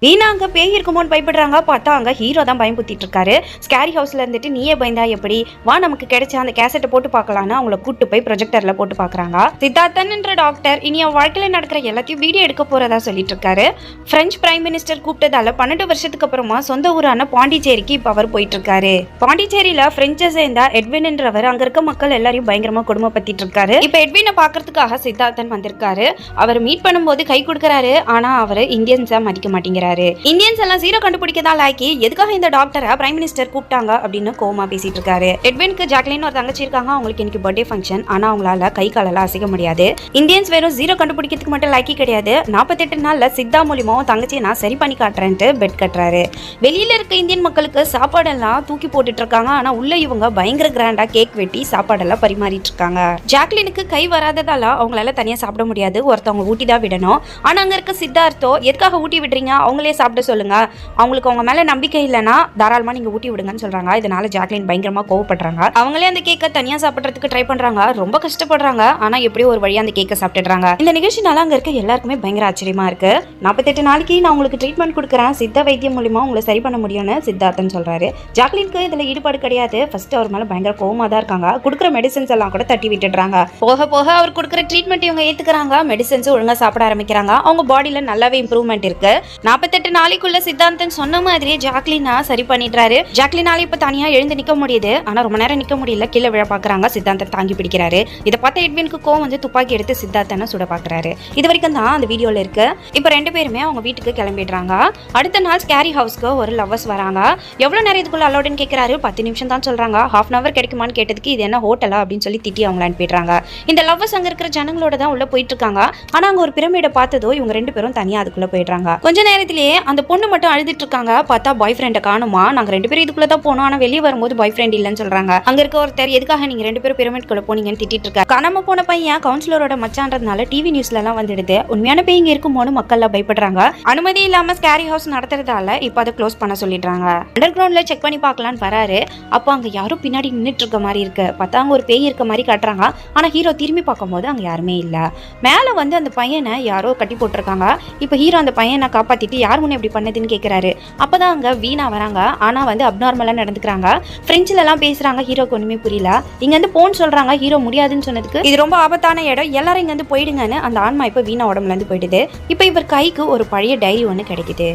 வீணா அங்கே பேய் இருக்குமோன்னு பயப்படுறாங்க. பார்த்தா அங்கே ஹீரோ தான் பயம்புத்திட்டு இருக்காரு. ஸ்கேரி ஹவுஸ்ல இருந்துட்டு நீயே பயந்தா எப்படி, வா நமக்கு கிடைச்ச அந்த கேசட்டை போட்டு பார்க்கலான்னு அவங்கள கூட்டு போய் ப்ரொஜெக்டர்ல போட்டு பார்க்குறாங்க. சித்தார்த்தன் என்ற டாக்டர் இனி அவன் வாழ்க்கையில் நடக்கிற எல்லாத்தையும் வீடியோ எடுக்க போறதா சொல்லிட்டு இருக்காரு. பிரெஞ்சு பிரைம் மினிஸ்டர் கூப்பிட்டதால 12 வருஷத்துக்கு அப்புறமா சொந்த ஊரான பாண்டிச்சேரிக்கு இப்போ அவர் போயிட்டு இருக்காரு. பாண்டிச்சேரியில பிரெஞ்சை சேர்ந்த எட்வின்ன்றவர் அங்க இருக்க மக்கள் எல்லாரையும் பயங்கரமா கொடுமைப்படுத்திட்டு இருக்காரு. இப்போ எட்வினை பார்க்கறதுக்காக சித்தார்த்தன் வந்திருக்காரு. அவர் மீட் பண்ணும்போது கை கொடுக்கறாரு. ஆனா அவர் இந்தியன்ஸை மதிக்க மாட்டேங்கிறாரு. இந்தியன்ஸ் எல்லாம் ஜீரோ கண்டுபிடிக்கதான் லாக்கி எதுக்காக இந்த டாக்டரை பிரைம் மினிஸ்டர் கூப்பிட்டாங்க அப்படின்னு கோமா பேசிட்டு இருக்காரு. எட்வினுக்கு ஜாக்லின் ஒரு தங்கச்சி இருக்காங்க. அவங்களுக்கு இன்னைக்கு பர்த்டே ஃபங்க்ஷன். ஆனா அவங்களால கை காலெல்லாம் அசைக்க முடியாது. இந்தியன்ஸ் வெறும் ஜீரோ கண்டுபிடிக்கிறதுக்கு மட்டும் லாக்கி கிடையாது, 48 நாள்ல சித்தா மூலியமாவும் தங்கச்சியை நான் சரி பண்ணி காட்டுறேன்ட்டு பெட் கட்டுறாரு. வெளியில இருக்க இந்தியன் மக்களுக்கு சாப்பாடெல்லாம் தூக்கி போட்டுட்டு இருக்காங்க. ஆனா உள்ள இவங்க பயங்கர கிராண்டா கேக் வெட்டி சாப்பாடெல்லாம் பரிமாறிட்டு இருக்காங்க. ஜாக்லினுக்கு கை வராததால அவங்களால தனியா சாப்பிட முடியாது, ஒருத்தவங்க ஊட்டி தான் விடணும். ஆனா அங்க இருக்க சித்தார்த்தோ எதுக்காக ஊட்டி விடுறீங்க, அவங்களே சாப்பிட சொல்லுங்க, அவங்களுக்கு அவங்க மேல நம்பிக்கை இல்லைன்னா தாராளமா நீங்க ஊட்டி விடுங்கன்னு சொல்றாங்க. இதனால ஜாக்லின் பயங்கரமா கோவப்படுறாங்க. அவங்களே அந்த கேக்கை தனியா சாப்பிட்றதுக்கு ட்ரை பண்றாங்க. ரொம்ப கஷ்டப்படுறாங்க. ஆனா எப்படியோ ஒரு வழியா அந்த கேக்கை சாப்பிட்டுறாங்க. இந்த நிகழ்ச்சினால அங்க இருக்க எல்லாருக்குமே பயங்கர ஆச்சரியமா இருக்கு. 48 நாளைக்கு நான் உங்களுக்கு ட்ரீட்மெண்ட் கொடுக்குறேன், சித்த வைத்தியம் மூலியமா உங்களை சரி பண்ண முடியும்னு சித்தார்த்தன் சொல்றாரு. ஜாக்லினுக்கு இதுல ஈடுபாடு கிடையாது. ஃபர்ஸ்ட் அவர் மேல பயங்கர கோவமா தான் இருக்காங்க. கொடுக்குற மெடிசன்ஸ் எல்லாம் கூட தட்டி விட்டுடுறாங்க. போக போக அவர் கொடுக்குற ட்ரீட்மெண்ட் இவங்க ஏத்துக்கிறாங்க. மெடிசன்ஸ் ஒழுங்கா சாப்பிட ஆரம்பிக்கிறாங்க. அவங்க பாடியில நல்லாவே இம்ப்ரூவ்மெண்ட் இருக்கு. 48 நாளைக்குள்ள சித்தார்த்தன் சொன்ன மாதிரி ஜாக்லினா சரி பண்ணிடுறாரு. ஜாக்லினால இப்ப தனியா எழுந்து நிக்க முடியுது. ஆனா ரொம்ப நேரம் நிக்க முடியல, கீழே விழ பாக்குறாங்க. சித்தார்த்தன் தாங்கி பிடிக்கிறாரு. இதை பார்த்த எட்வினுக்கு கோவம் வந்து துப்பாக்கி எடுத்து சித்தார்த்தனை சுட பாக்குறாரு. இது வரைக்கும் தான் அந்த வீடியோல இருக்கு. இப்ப ரெண்டு பேருமே அவங்க வீட்டுக்கு கிளம்பிடுறாங்க. அடுத்த நாள் ஸ்கேரி ஹவுஸ்க்கு ஒரு லவ்வர்ஸ் வராங்க. எவ்வளவு நேரம் இதுக்குள்ள அலோடுன்னு கேட்கிறாரு. 10 நிமிஷம் தான் சொல்றாங்க. ஹாஃப் அன் அவர் கிடைக்குமான்னு கேட்டதுக்கு இது என்ன ஹோட்டலா அப்படின்னு சொல்லி திட்டி அவங்கள அனுப்பிடுறாங்க. இந்த லவ்வர்ஸ் அங்க இருக்கிற ஜனங்களோட தான் உள்ள போயிட்டு இருக்காங்க. ஆனா அங்க ஒரு பிரமிடை பார்த்ததோ இவங்க ரெண்டு பேரும் தனியா அதுக்குள்ள போயிடுறாங்க. கொஞ்ச நேரத்திலேயே அந்த பொண்ணு மட்டும் அழுதுட்டு இருக்காங்க. பார்த்தா பாய் ஃப்ரெண்டை காணுமா, நாங்க ரெண்டு பேரும் இதுக்குள்ள தான் போனோம், ஆனா வெளியே வரும்போது பாய் ஃப்ரெண்ட் இல்லைன்னு சொல்றாங்க. அங்க இருக்க ஒருத்தர் எதுக்காக நீங்க ரெண்டு பேரும் பிரமிட் குள்ள போனீங்கன்னு திட்டிட்டு இருக்காரு. காணாம போன பையன் கவுன்சிலரோட மச்சான்றதுனால டிவி நியூஸ்ல எல்லாம் வந்துடுது. உண்மையான பேய் இங்க இருக்குமோன்னு மக்கள் பயப்படுறாங்க. அனுமதி இல்லாம ஸ்கேரி ஹவுஸ் நடத்துறதால இப்ப அதை க்ளோஸ் பண்ண சொல்லிடுறாங்க. அண்டர் கிரவுண்ட்ல செக் பண்ணி பார்க்கலான்னு வராரு. அப்போ அங்க யாரும் பின்னாடி நின்றுட்டு இருக்க மாதிரி இருக்கு. பார்த்தா அங்க ஒரு பேய் இருக்க மாதிரி காட்டுறாங்க. ஆனா ஹீரோ திரும்பி பார்க்கும்போது அங்க யாருமே இல்ல. மேல வந்து அந்த பையனை யாரோ கட்டி போட்டிருக்காங்க. இப்ப ஹீரோ அந்த பையனை காப்பாத்திட்டு யார் முன்னே இப்படி பண்ணதுன்னு கேட்கிறாரு. அப்பதான் அங்க வீணா வராங்க. ஆனா வந்து அப்நார்மலா நடந்துக்கிறாங்க. பிரெஞ்சுல எல்லாம் பேசுறாங்க. ஹீரோக்கு ஒண்ணுமே புரியல. இங்க வந்து போன் சொல்றாங்க. ஹீரோ முடியாதுன்னு சொன்னதுக்கு இது ரொம்ப ஆபத்தான இடம், எல்லாரும் இங்க வந்து போயிடுங்கன்னு அந்த ஆன்மா இப்ப வீணா உடம்புல இருந்து போயிடுது. இப்ப இவர் கைக்கு ஒரு பழைய டைரி ஒண்ணு கிடைக்குது.